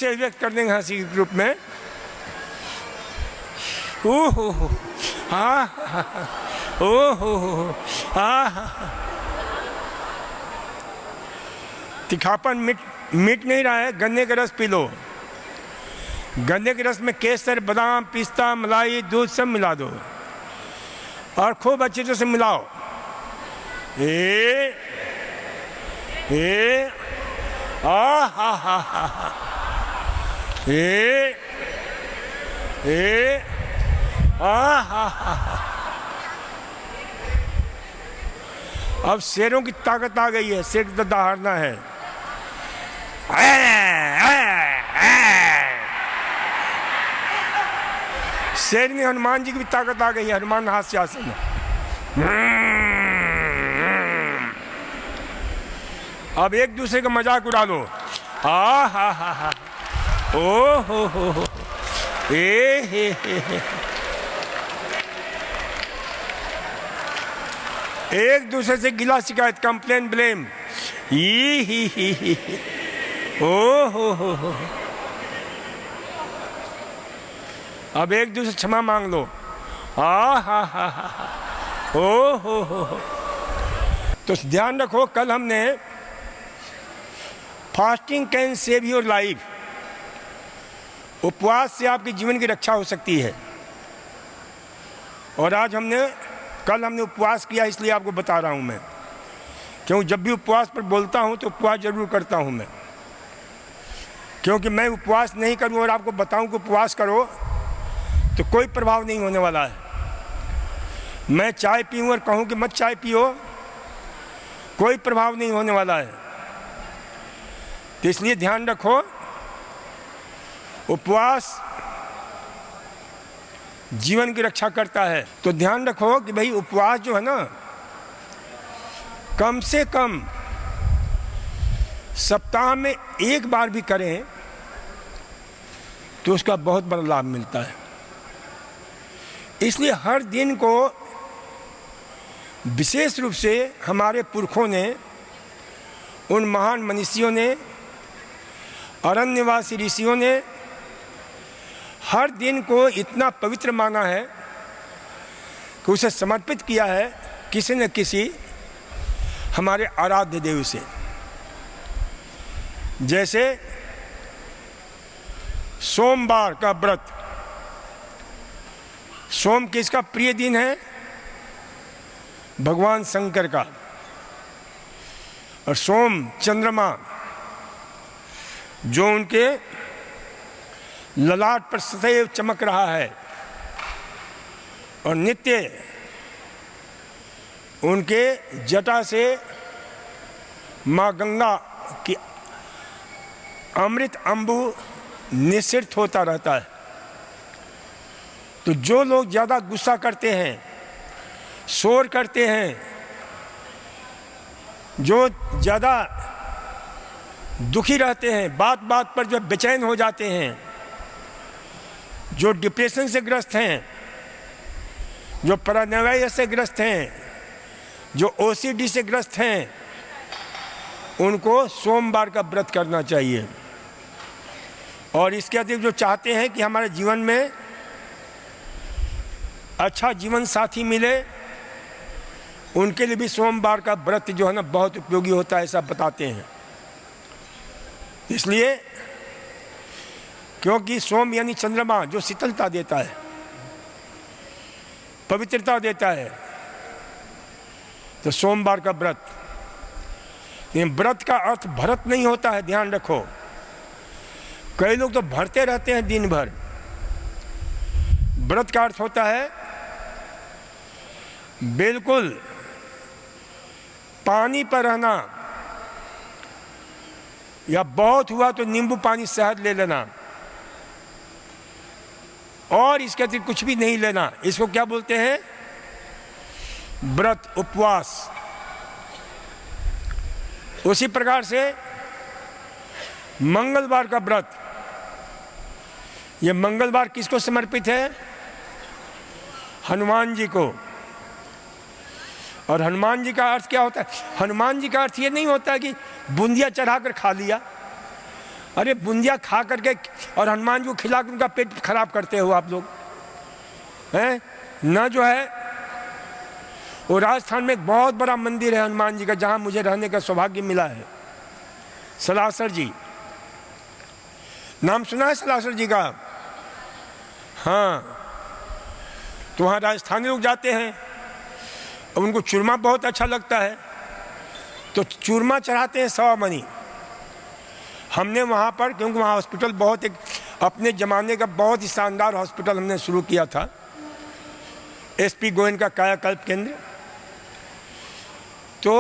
से व्यक्त कर देंगे हंसी के ग्रुप में। ओहो हाँ, ओहो हाँ, तीखापन मिट नहीं रहा है, गन्ने का रस पी लो। गन्ने के रस में केसर, बादाम, पिस्ता, मलाई, दूध सब मिला दो और खूब अच्छी तरह से मिलाओ। आ हा हा हा, आ हा हा। अब शेरों की ताकत आ गई है, शेर तो दहाड़ना है। शेर में हनुमान जी की भी ताकत आ गई है, हनुमान हास्यासन। अब एक दूसरे का मजाक उड़ा लो। आ हा हा हा, ओ हो, हे। एक दूसरे से गिला शिकायत, कंप्लेन, ब्लेम, ही, ओ हो। अब एक दूसरे क्षमा मांग लो। आ हा, ओ हो। तो ध्यान रखो, कल हमने fasting can save your life, उपवास से आपके जीवन की रक्षा हो सकती है। और आज कल हमने उपवास किया, इसलिए आपको बता रहा हूं मैं, क्योंकि जब भी उपवास पर बोलता हूं तो उपवास जरूर करता हूं मैं, क्योंकि मैं उपवास नहीं करूं और आपको बताऊं कि उपवास करो तो कोई प्रभाव नहीं होने वाला है। मैं चाय पीऊं और कहूं कि मत चाय पियो, कोई प्रभाव नहीं होने वाला है। तो इसलिए ध्यान रखो, उपवास जीवन की रक्षा करता है। तो ध्यान रखो कि भाई उपवास जो है ना, कम से कम सप्ताह में एक बार भी करें तो उसका बहुत बड़ा लाभ मिलता है। इसलिए हर दिन को विशेष रूप से हमारे पुरखों ने, उन महान मनीषियों ने, अरण्यवासी ऋषियों ने हर दिन को इतना पवित्र माना है कि उसे समर्पित किया है किसी न किसी हमारे आराध्य देव से। जैसे सोमवार का व्रत, सोम किसका प्रिय दिन है? भगवान शंकर का। और सोम चंद्रमा जो उनके ललाट पर सदैव चमक रहा है और नित्य उनके जटा से माँ गंगा की अमृत अंबु निस्सित होता रहता है। तो जो लोग ज़्यादा गुस्सा करते हैं, शोर करते हैं, जो ज़्यादा दुखी रहते हैं, बात बात पर जो बेचैन हो जाते हैं, जो डिप्रेशन से ग्रस्त हैं, जो पैरानोया से ग्रस्त हैं, जो ओसीडी से ग्रस्त हैं, उनको सोमवार का व्रत करना चाहिए। और इसके अतिरिक्त जो चाहते हैं कि हमारे जीवन में अच्छा जीवन साथी मिले, उनके लिए भी सोमवार का व्रत जो है ना बहुत उपयोगी होता है, ऐसा बताते हैं। इसलिए क्योंकि सोम यानी चंद्रमा जो शीतलता देता है, पवित्रता देता है, तो सोमवार का व्रत। ये व्रत का अर्थ भरत नहीं होता है, ध्यान रखो। कई लोग तो भरते रहते हैं दिन भर। व्रत का अर्थ होता है बिल्कुल पानी पर रहना, या बहुत हुआ तो नींबू पानी शहद ले लेना, और इसके अतिरिक्त कुछ भी नहीं लेना। इसको क्या बोलते हैं? व्रत, उपवास। उसी प्रकार से मंगलवार का व्रत, ये मंगलवार किसको समर्पित है? हनुमान जी को। और हनुमान जी का अर्थ क्या होता है? हनुमान जी का अर्थ ये नहीं होता कि बूंदिया चढ़ाकर खा लिया। अरे बूंदिया खा करके और हनुमान जी को खिला कर उनका पेट खराब करते हो आप लोग हैं ना। जो है वो राजस्थान में एक बहुत बड़ा मंदिर है हनुमान जी का, जहाँ मुझे रहने का सौभाग्य मिला है, सलासर जी। नाम सुना है सलासर जी का? हाँ, तो वहाँ राजस्थानी लोग जाते हैं और उनको चूरमा बहुत अच्छा लगता है, तो चूरमा चढ़ाते हैं 100 मनी। हमने वहाँ पर, क्योंकि वहाँ हॉस्पिटल बहुत एक अपने ज़माने का बहुत ही शानदार हॉस्पिटल हमने शुरू किया था, SP गोयन का कायाकल्प केंद्र, तो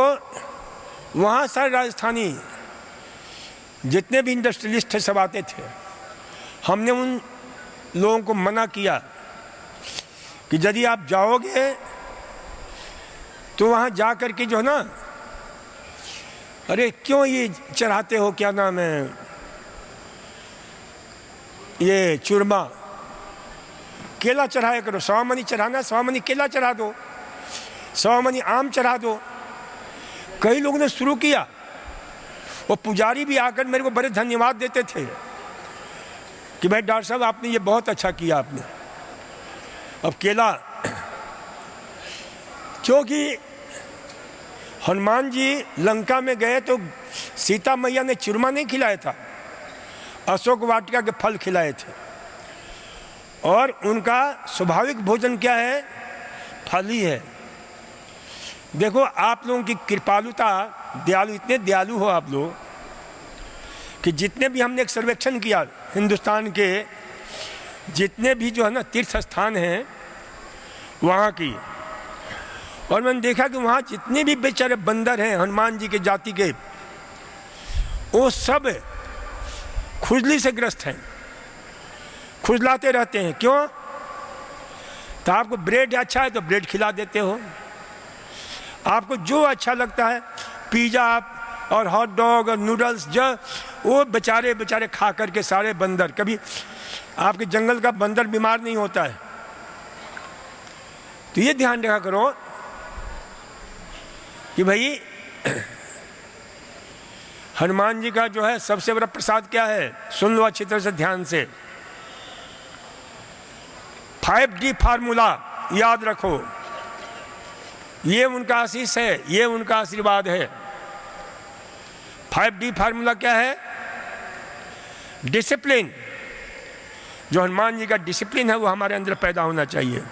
वहाँ सारे राजस्थानी जितने भी इंडस्ट्रियलिस्ट थे सब आते थे। हमने उन लोगों को मना किया कि यदि आप जाओगे तो वहाँ जा कर के जो है ना, अरे क्यों ये चढ़ाते हो, क्या नाम है, ये चूरमा, केला चढ़ाया करो। 100 मनी चढ़ाना, 100 मनी केला चढ़ा दो, 100 मनी आम चढ़ा दो। कई लोगों ने शुरू किया, वो पुजारी भी आकर मेरे को बड़े धन्यवाद देते थे कि भाई डॉक्टर साहब आपने ये बहुत अच्छा किया आपने। अब केला, क्योंकि हनुमान जी लंका में गए तो सीता मैया ने चूरमा नहीं खिलाया था, अशोक वाटिका के फल खिलाए थे। और उनका स्वाभाविक भोजन क्या है? फल ही है। देखो आप लोगों की कृपालुता, दयालु, इतने दयालु हो आप लोग कि जितने भी हमने एक सर्वेक्षण किया हिंदुस्तान के जितने भी जो है ना तीर्थ स्थान हैं वहाँ की, और मैंने देखा कि वहाँ जितने भी बेचारे बंदर हैं हनुमान जी के जाति के, वो सब खुजली से ग्रस्त हैं, खुजलाते रहते हैं। क्यों? तो आपको ब्रेड अच्छा है तो ब्रेड खिला देते हो, आपको जो अच्छा लगता है पिज़्ज़ा और हॉट डॉग और नूडल्स, जो वो बेचारे बेचारे खा करके सारे बंदर, कभी आपके जंगल का बंदर बीमार नहीं होता है। तो ये ध्यान रखा करो कि भाई हनुमान जी का जो है सबसे बड़ा प्रसाद क्या है? सुन लो अच्छी तरह से ध्यान से, 5D फार्मूला याद रखो, ये उनका आशीष है, ये उनका आशीर्वाद है। 5D फार्मूला क्या है? डिसिप्लिन। जो हनुमान जी का डिसिप्लिन है वो हमारे अंदर पैदा होना चाहिए।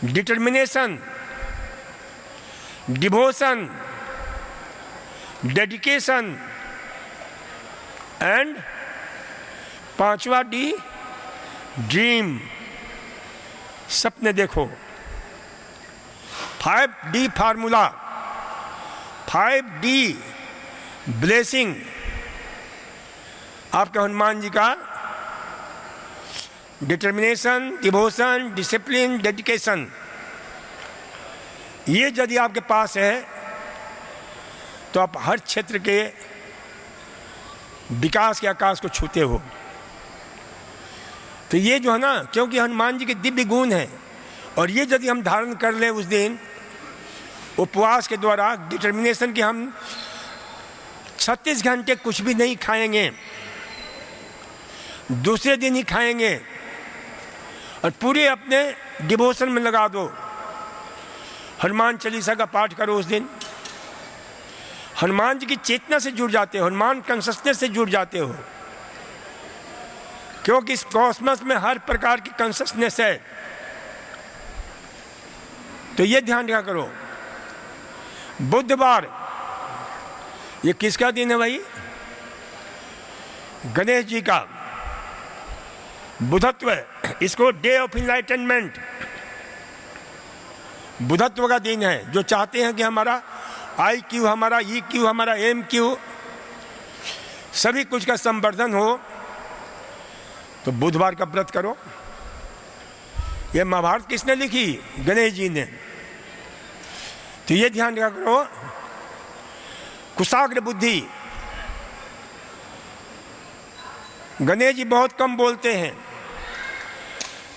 डिटर्मिनेशन, डिवोशन, डेडिकेशन एंड 5वां D, ड्रीम, सपने देखो। 5D फार्मूला, 5D ब्लेसिंग आपके हनुमान जी का, डिटर्मिनेशन, डिवोशन, डिसिप्लिन, डेडिकेशन, ये यदि आपके पास है तो आप हर क्षेत्र के विकास के आकाश को छूते हो। तो ये जो है ना, क्योंकि हनुमान जी के दिव्य गुण हैं, और ये यदि हम धारण कर लें उस दिन उपवास के द्वारा, डिटर्मिनेशन कि हम 36 घंटे कुछ भी नहीं खाएंगे, दूसरे दिन ही खाएंगे, और पूरे अपने डिवोशन में लगा दो। हनुमान चालीसा का पाठ करो उस दिन, हनुमान जी की चेतना से जुड़ जाते हो, हनुमान कॉन्शसनेस से जुड़ जाते हो, क्योंकि इस कॉस्मस में हर प्रकार की कॉन्शसनेस है। तो ये ध्यान रखा करो। बुधवार, ये किसका दिन है भाई? गणेश जी का बुधत्व, इसको डे ऑफ इनलाइटनमेंट, बुधत्व का दिन है। जो चाहते हैं कि हमारा IQ, हमारा EQ, हमारा MQ, सभी कुछ का संवर्धन हो, तो बुधवार का व्रत करो। ये महाभारत किसने लिखी? गणेश जी ने। तो ये ध्यान रखा करो। कुशाग्र बुद्धि, गणेश जी बहुत कम बोलते हैं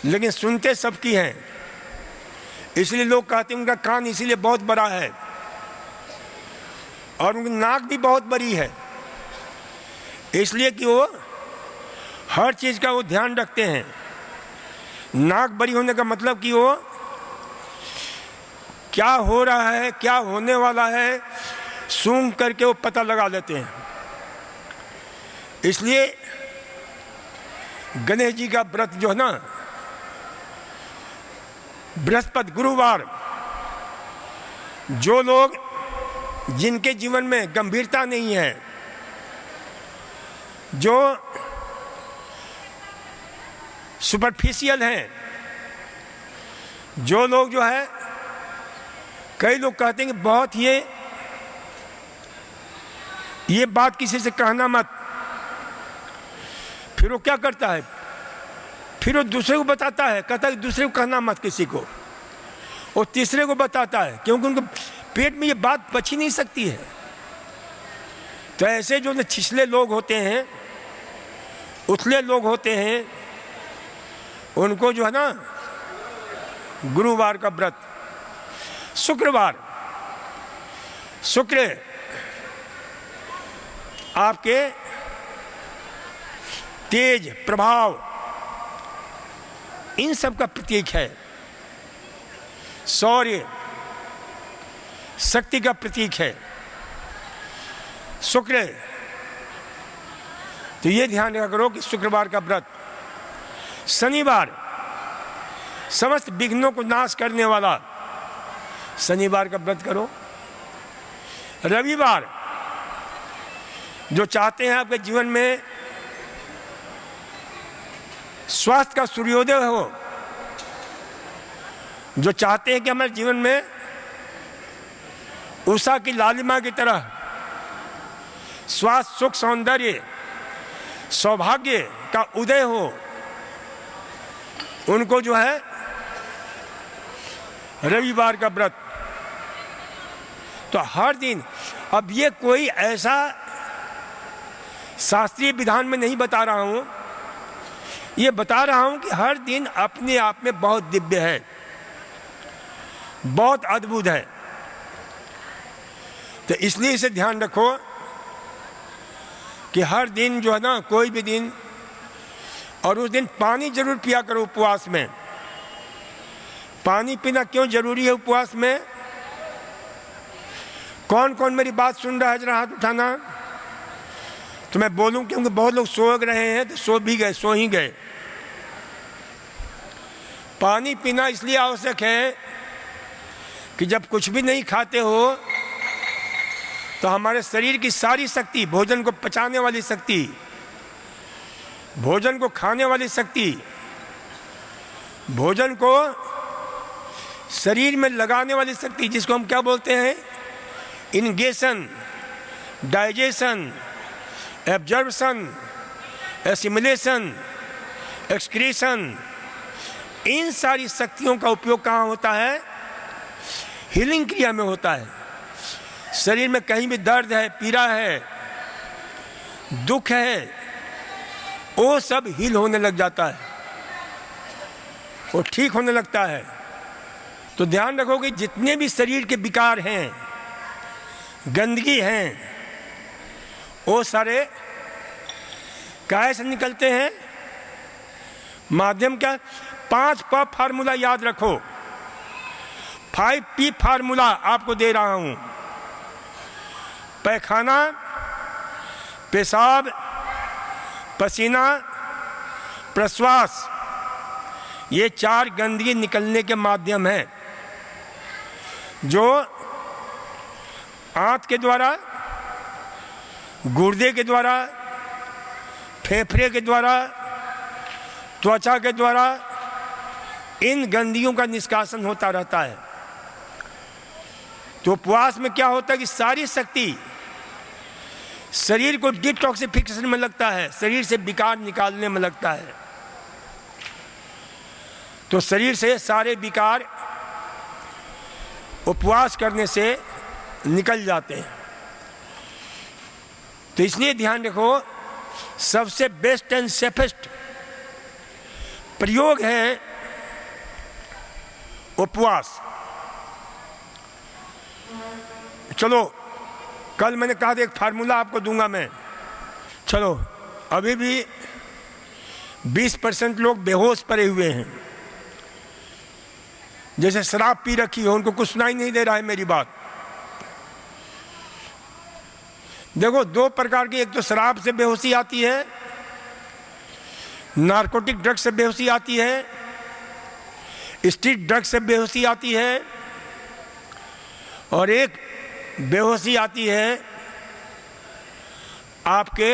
लेकिन सुनते सबकी हैं, इसलिए लोग कहते हैं उनका कान इसीलिए बहुत बड़ा है और उनकी नाक भी बहुत बड़ी है, इसलिए कि वो हर चीज़ का वो ध्यान रखते हैं। नाक बरी होने का मतलब कि वो क्या हो रहा है, क्या होने वाला है, सूंघ करके वो पता लगा लेते हैं। इसलिए गणेश जी का व्रत जो है ना, बृहस्पति गुरुवार, जो लोग जिनके जीवन में गंभीरता नहीं है, जो सुपरफिशियल हैं, जो लोग जो है, कई लोग कहते हैं कि बहुत ये बात किसी से कहना मत, फिर वो क्या करता है, फिर वो दूसरे को बताता है, कहता है दूसरे को कहना मत किसी को, और तीसरे को बताता है, क्योंकि उनको पेट में ये बात बची नहीं सकती है। तो ऐसे जो छिछले लोग होते हैं, उथले लोग होते हैं, उनको जो है ना गुरुवार का व्रत, शुक्रवार, शुक्र आपके तेज प्रभाव इन सब का प्रतीक है। शौर्य शक्ति का प्रतीक है शुक्र। तो ये ध्यान रखा करो कि शुक्रवार का व्रत। शनिवार समस्त विघ्नों को नाश करने वाला शनिवार का व्रत करो। रविवार जो चाहते हैं आपके जीवन में स्वास्थ्य का सूर्योदय हो, जो चाहते हैं कि हमारे जीवन में उषा की लालिमा की तरह स्वास्थ्य, सुख, सौंदर्य, सौभाग्य का उदय हो, उनको जो है रविवार का व्रत। तो हर दिन, अब ये कोई ऐसा शास्त्रीय विधान में नहीं बता रहा हूं, ये बता रहा हूं कि हर दिन अपने आप में बहुत दिव्य है, बहुत अद्भुत है। तो इसलिए इसे ध्यान रखो कि हर दिन जो है ना, कोई भी दिन, और उस दिन पानी जरूर पिया करो उपवास में। पानी पीना क्यों जरूरी है उपवास में? कौन कौन मेरी बात सुन रहा है, जरा हाथ उठाना। तो मैं बोलूं, क्योंकि बहुत लोग सो रहे हैं, तो सो भी गए, सो ही गए। पानी पीना इसलिए आवश्यक है कि जब कुछ भी नहीं खाते हो तो हमारे शरीर की सारी शक्ति, भोजन को पचाने वाली शक्ति, भोजन को खाने वाली शक्ति, भोजन को शरीर में लगाने वाली शक्ति, जिसको हम क्या बोलते हैं, इनगेशन, डाइजेशन, एब्जॉर्प्शन, एसिमिलेशन, एक्सक्रीशन, इन सारी शक्तियों का उपयोग कहाँ होता है? हीलिंग क्रिया में होता है। शरीर में कहीं भी दर्द है, पीड़ा है, दुख है, वो सब हील होने लग जाता है, वो ठीक होने लगता है। तो ध्यान रखो कि जितने भी शरीर के विकार हैं, गंदगी हैं, वो सारे काहे से निकलते हैं? माध्यम क्या? 5P फार्मूला याद रखो। 5P फार्मूला आपको दे रहा हूं। पैखाना, पेशाब, पसीना, प्रश्वास, ये 4 गंदगी निकलने के माध्यम हैं, जो आंत के द्वारा, गुर्दे के द्वारा, फेफड़े के द्वारा, त्वचा के द्वारा इन गंदगियों का निष्कासन होता रहता है। तो उपवास में क्या होता है कि सारी शक्ति शरीर को डिटॉक्सिफिकेशन में लगता है, शरीर से विकार निकालने में लगता है। तो शरीर से सारे विकार उपवास करने से निकल जाते हैं। तो इसलिए ध्यान रखो, सबसे बेस्ट एंड सेफेस्ट प्रयोग है उपवास। चलो, कल मैंने कहा था एक फार्मूला आपको दूंगा मैं, चलो, अभी भी 20% लोग बेहोश पड़े हुए हैं, जैसे शराब पी रखी हो, उनको कुछ सुनाई नहीं दे रहा है मेरी बात। देखो, दो प्रकार की, एक तो शराब से बेहोशी आती है, नारकोटिक ड्रग से बेहोशी आती है, स्ट्रीट ड्रग से बेहोशी आती है, और एक बेहोशी आती है आपके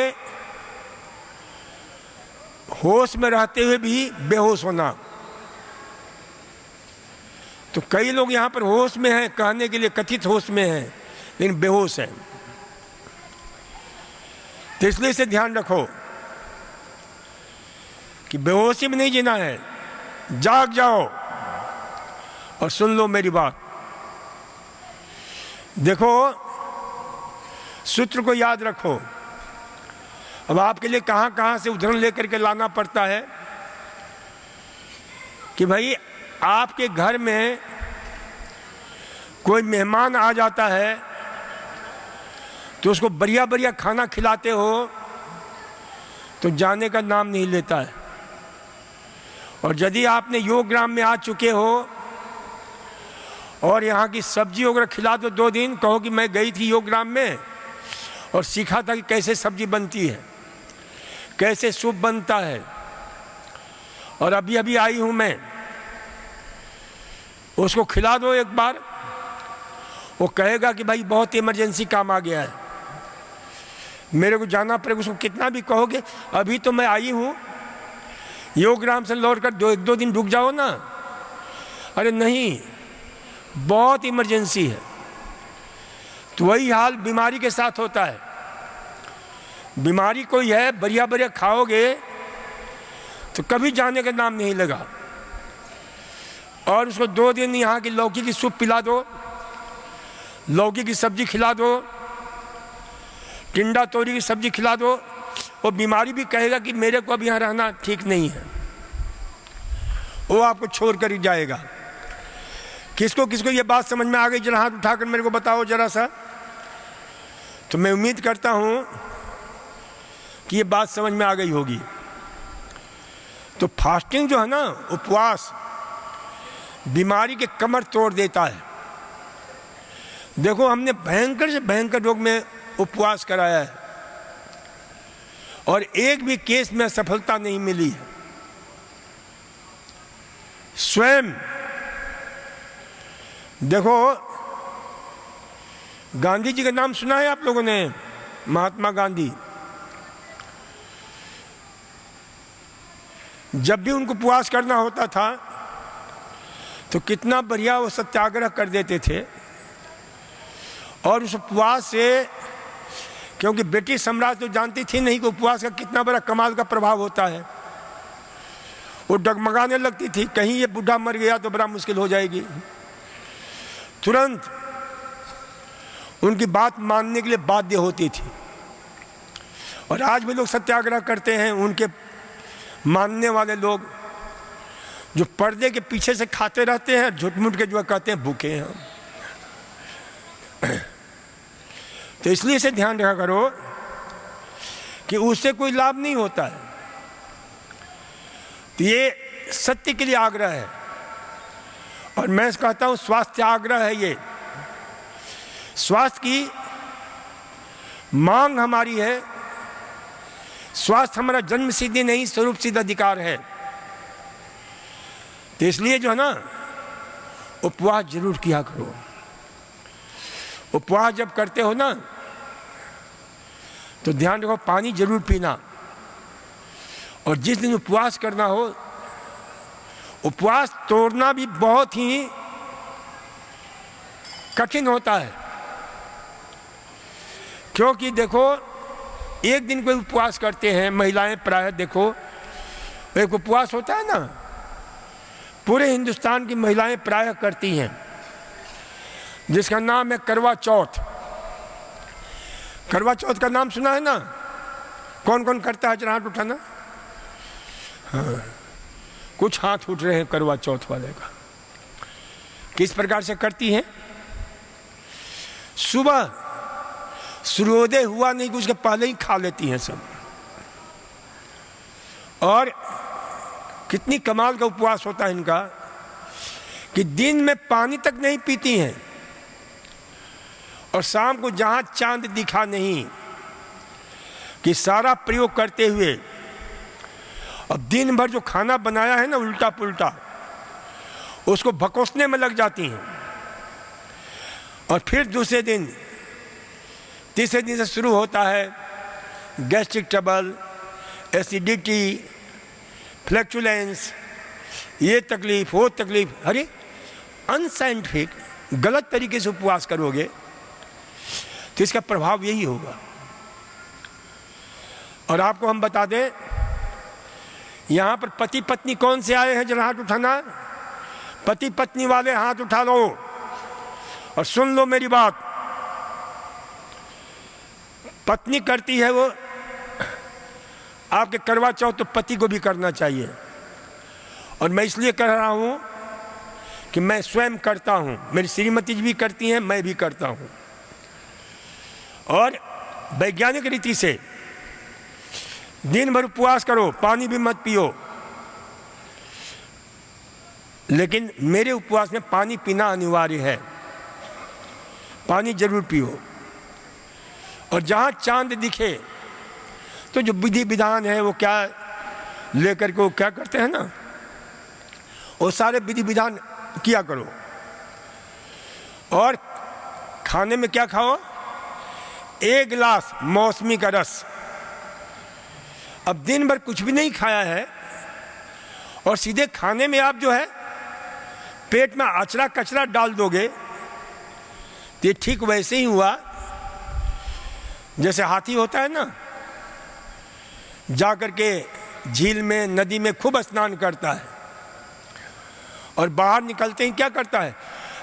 होश में रहते हुए भी बेहोश होना। तो कई लोग यहाँ पर होश में हैं, कहने के लिए कथित होश में हैं, लेकिन बेहोश हैं। तो इसलिए इसे ध्यान रखो कि बेहोशी में नहीं जीना है, जाग जाओ और सुन लो मेरी बात। देखो, सूत्र को याद रखो। अब आपके लिए कहाँ कहाँ से उदाहरण लेकर के लाना पड़ता है कि भाई आपके घर में कोई मेहमान आ जाता है तो उसको बढ़िया बढ़िया खाना खिलाते हो तो जाने का नाम नहीं लेता है। और यदि आपने योग ग्राम में आ चुके हो और यहाँ की सब्जी वगैरह खिला दो 2 दिन, कहो कि मैं गई थी योग ग्राम में और सीखा था कि कैसे सब्जी बनती है, कैसे सूप बनता है, और अभी अभी आई हूँ मैं, उसको खिला दो एक बार, वो कहेगा कि भाई बहुत इमरजेंसी काम आ गया है, मेरे को जाना पड़ेगा। उसको कितना भी कहोगे अभी तो मैं आई हूँ, योग ग्राम से लौट कर 1-2 दिन रुक जाओ ना, अरे नहीं बहुत इमरजेंसी है। तो वही हाल बीमारी के साथ होता है। बीमारी कोई है, बढ़िया बढ़िया खाओगे तो कभी जाने का नाम नहीं लगा, और उसको 2 दिन यहाँ की लौकी की सूप पिला दो, लौकी की सब्जी खिला दो, टिंडा तोरी की सब्जी खिला दो, वो बीमारी भी कहेगा कि मेरे को अब यहाँ रहना ठीक नहीं है, वो आपको छोड़ कर ही जाएगा। किसको किसको ये बात समझ में आ गई, जरा हाथ उठाकर मेरे को बताओ जरा सा। तो मैं उम्मीद करता हूँ कि ये बात समझ में आ गई होगी। तो फास्टिंग जो है ना, उपवास बीमारी के कमर तोड़ देता है। देखो, हमने भयंकर से भयंकर रोग में उपवास कराया है और एक भी केस में सफलता नहीं मिली है। स्वयं देखो, गांधी जी का नाम सुना है आप लोगों ने, महात्मा गांधी। जब भी उनको उपवास करना होता था तो कितना बढ़िया वो सत्याग्रह कर देते थे, और उस उपवास से, क्योंकि ब्रिटिश साम्राज्य तो जानती थी नहीं कि उपवास का कितना बड़ा कमाल का प्रभाव होता है, वो डगमगाने लगती थी, कहीं ये बूढ़ा मर गया तो बड़ा मुश्किल हो जाएगी। तुरंत उनकी बात मानने के लिए बाध्य होती थी। और आज भी लोग सत्याग्रह करते हैं, उनके मानने वाले लोग जो पर्दे के पीछे से खाते रहते हैं, झूठ-मूठ के जो कहते हैं भूखे हैं। तो इसलिए इसे ध्यान रखा करो कि उससे कोई लाभ नहीं होता है। तो ये सत्य के लिए आग्रह है, और मैं कहता हूं स्वास्थ्य आग्रह है। ये स्वास्थ्य की मांग हमारी है। स्वास्थ्य हमारा जन्म सिद्धि नहीं, स्वरूप सिद्ध अधिकार है। तो इसलिए जो है ना, उपवास जरूर किया करो। उपवास जब करते हो ना तो ध्यान रखो, पानी जरूर पीना। और जिस दिन उपवास करना हो, उपवास तोड़ना भी बहुत ही कठिन होता है। क्योंकि देखो, एक दिन कोई उपवास करते हैं महिलाएं, प्रायः देखो, एक उपवास होता है ना, पूरे हिंदुस्तान की महिलाएं प्रायः करती हैं, जिसका नाम है करवा चौथ। करवा चौथ का नाम सुना है ना? कौन कौन करता है, जरा हाथ उठाना। हाँ, कुछ हाथ उठ रहे हैं करवा चौथ वाले का। किस प्रकार से करती हैं? सुबह सूर्योदय हुआ नहीं कि उसके पहले ही खा लेती हैं सब। और कितनी कमाल का उपवास होता है इनका कि दिन में पानी तक नहीं पीती हैं, और शाम को जहां चांद दिखा नहीं कि सारा प्रयोग करते हुए अब दिन भर जो खाना बनाया है ना उल्टा पुल्टा, उसको भकोसने में लग जाती हैं। और फिर दूसरे दिन तीसरे दिन से शुरू होता है गैस्ट्रिक ट्रबल, एसिडिटी, फ्लैक्चुलेंस, ये तकलीफ वो तकलीफ। अरे अनसाइंटिफिक गलत तरीके से उपवास करोगे तो इसका प्रभाव यही होगा। और आपको हम बता दें, यहां पर पति पत्नी कौन से आए हैं, जरा हाथ उठाना। पति पत्नी वाले हाथ उठा लो और सुन लो मेरी बात। पत्नी करती है वो, आपके करवा चौथ तो पति को भी करना चाहिए। और मैं इसलिए कह रहा हूं कि मैं स्वयं करता हूं, मेरी श्रीमती जी भी करती हैं, मैं भी करता हूं। और वैज्ञानिक रीति से दिन भर उपवास करो, पानी भी मत पियो, लेकिन मेरे उपवास में पानी पीना अनिवार्य है, पानी जरूर पियो। और जहां चांद दिखे तो जो विधि विधान है वो क्या लेकर के वो क्या करते हैं ना, वो सारे विधि विधान किया करो। और खाने में क्या खाओ, 1 गिलास मौसमी का रस। अब दिन भर कुछ भी नहीं खाया है और सीधे खाने में आप जो है पेट में अचरा कचरा डाल दोगे तो ये ठीक वैसे ही हुआ जैसे हाथी होता है ना, जाकर के झील में नदी में खूब स्नान करता है और बाहर निकलते ही क्या करता है,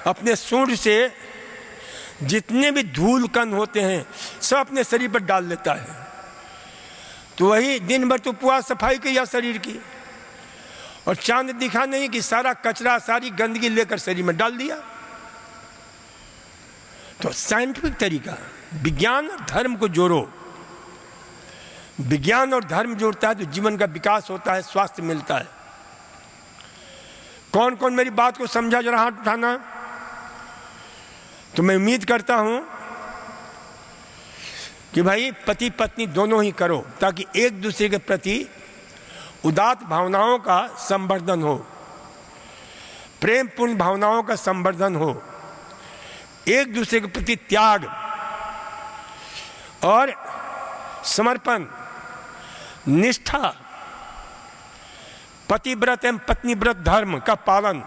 अपने सूंड से जितने भी धूल कण होते हैं सब अपने शरीर पर डाल लेता है। तो वही दिन भर तो उपवास सफाई किया शरीर की, और चांद दिखा नहीं कि सारा कचरा सारी गंदगी लेकर शरीर में डाल दिया। तो साइंटिफिक तरीका, विज्ञान और धर्म को जोड़ो। विज्ञान और धर्म जोड़ता है तो जीवन का विकास होता है, स्वास्थ्य मिलता है। कौन कौन मेरी बात को समझा, जरा हाथ उठाना। तो मैं उम्मीद करता हूं कि भाई पति पत्नी दोनों ही करो, ताकि एक दूसरे के प्रति उदात्त भावनाओं का संवर्धन हो, प्रेमपूर्ण भावनाओं का संवर्धन हो, एक दूसरे के प्रति त्याग और समर्पण, निष्ठा, पतिव्रत एवं पत्नीव्रत धर्म का पालन।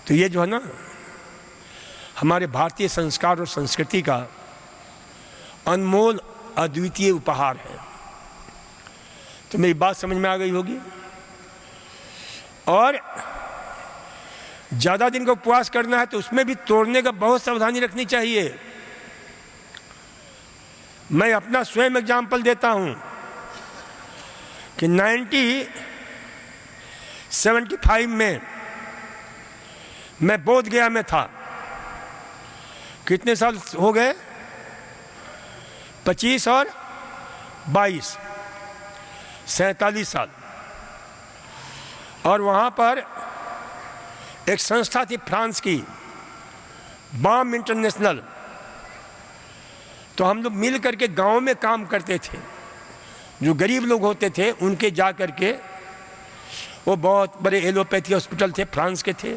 तो ये जो है ना हमारे भारतीय संस्कार और संस्कृति का अनमोल अद्वितीय उपहार है। तो मेरी बात समझ में आ गई होगी। और ज्यादा दिन का उपवास करना है तो उसमें भी तोड़ने का बहुत सावधानी रखनी चाहिए। मैं अपना स्वयं एग्जाम्पल देता हूं कि 1975 में मैं बोध गया में था। कितने साल हो गए, 25 और 22, 47 साल। और वहाँ पर एक संस्था थी फ्रांस की, बाम इंटरनेशनल। तो हम लोग मिल करके गांव में काम करते थे। जो गरीब लोग होते थे उनके जा करके, वो बहुत बड़े एलोपैथी हॉस्पिटल थे, फ्रांस के थे,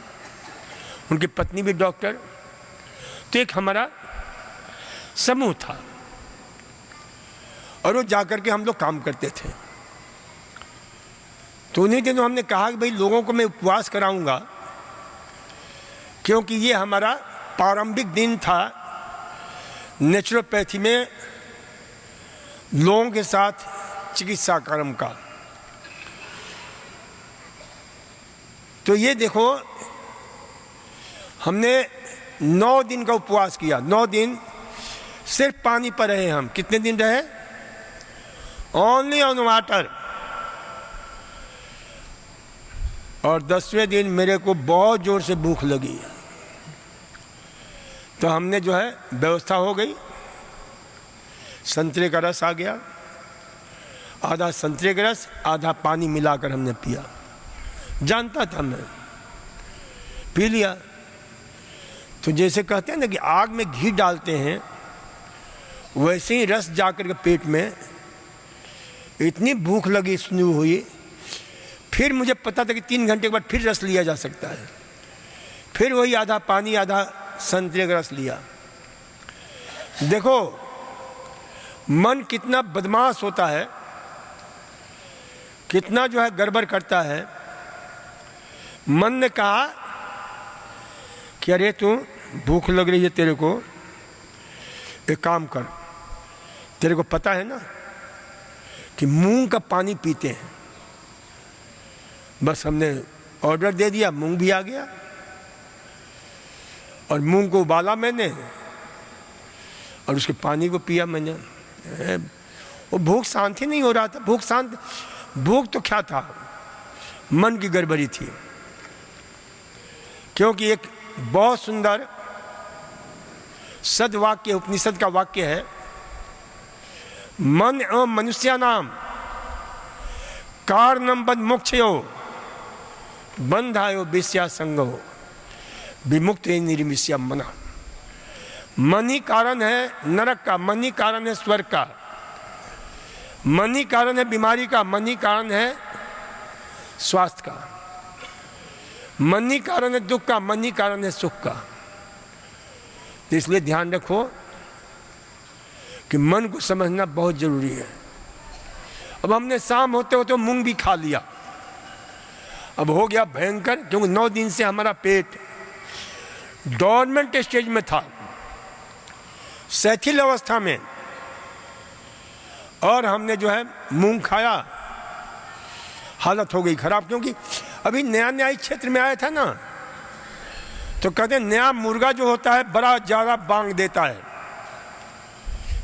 उनकी पत्नी भी डॉक्टर। तो एक हमारा समूह था और वो जाकर के हम लोग काम करते थे। तो उन्हीं दिनों हमने कहा कि भाई लोगों को मैं उपवास कराऊंगा, क्योंकि ये हमारा प्रारंभिक दिन था नेचुरोपैथी में लोगों के साथ चिकित्सा कर्म का। तो ये देखो हमने 9 दिन का उपवास किया। 9 दिन सिर्फ पानी पर रहे हम। कितने दिन रहे? Only on water. और 10वें दिन मेरे को बहुत जोर से भूख लगी, तो हमने जो है व्यवस्था हो गई, संतरे का रस आ गया आधा संतरे का रस, आधा पानी मिलाकर हमने पिया। जानता था मैं, पी लिया। तो जैसे कहते हैं ना कि आग में घी डालते हैं, वैसे ही रस जाकर के पेट में, इतनी भूख लगी शुरू हुई। फिर मुझे पता था कि 3 घंटे के बाद फिर रस लिया जा सकता है। फिर वही आधा पानी आधा संतरे का रस लिया। देखो मन कितना बदमाश होता है, कितना जो है गड़बड़ करता है। मन ने कहा कि अरे तू भूख लग रही है तेरे को, एक काम कर, तेरे को पता है ना कि मूंग का पानी पीते हैं। बस हमने ऑर्डर दे दिया, मूंग भी आ गया और मूंग को उबाला मैंने और उसके पानी को पिया मैंने। वो भूख शांति नहीं हो रहा था। भूख तो क्या था, मन की गड़बड़ी थी। क्योंकि एक बहुत सुंदर सदवाक्य, उपनिषद का वाक्य है, मन एवं मनुष्यानाम कारणम बद मोक्षयो बंधायो विषया संगो विमुक्त निर्मिष्य मना। मन ही कारण है नरक का, मन ही कारण है स्वर्ग का, मन ही कारण है बीमारी का, मन ही कारण है स्वास्थ्य का, मन ही कारण है दुख का, मन ही कारण है सुख का। तो इसलिए ध्यान रखो कि मन को समझना बहुत जरूरी है। अब हमने शाम होते होते मूंग भी खा लिया। अब हो गया भयंकर, क्योंकि 9 दिन से हमारा पेट डोरमेंट स्टेज में था, शिथिल अवस्था में, और हमने जो है मूंग खाया, हालत हो गई खराब। क्योंकि अभी नया नया इस क्षेत्र में आया था ना, तो कहते हैं नया मुर्गा जो होता है बड़ा ज़्यादा बांग देता है।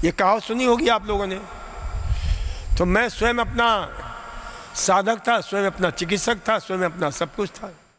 ये कहावत सुनी होगी आप लोगों ने। तो मैं स्वयं अपना साधक था, स्वयं अपना चिकित्सक था, स्वयं अपना सब कुछ था।